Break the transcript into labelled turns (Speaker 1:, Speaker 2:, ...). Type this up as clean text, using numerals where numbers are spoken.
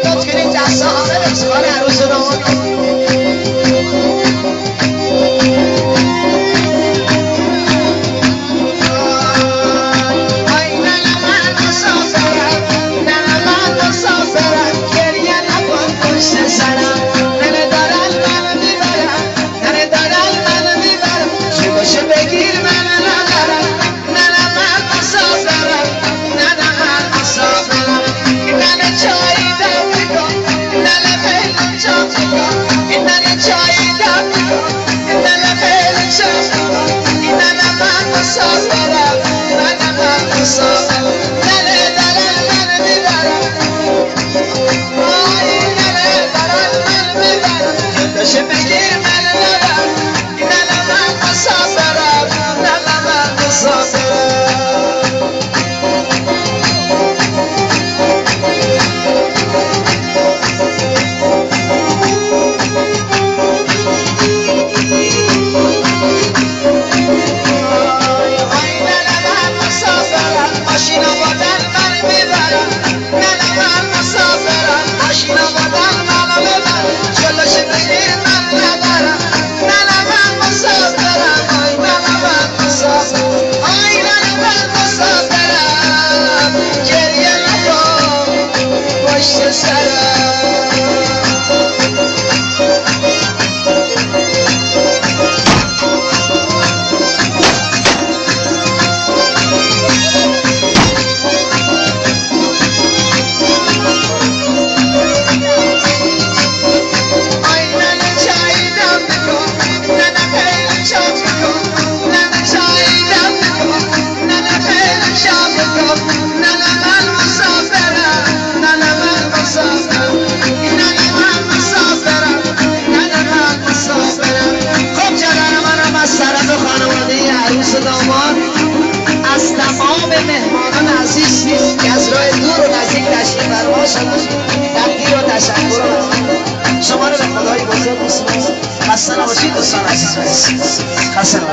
Speaker 1: لطف کنید دسته همه به افتخار عروس و داماد. از تمام مهمانان عزیز که از راه دور و نزدیک تشریف فرما شدند تقدیر و تشکر شما رو به خدای بزرگ می‌سپارم. خسته نباشید دوستان عزیز. خسته نباشید.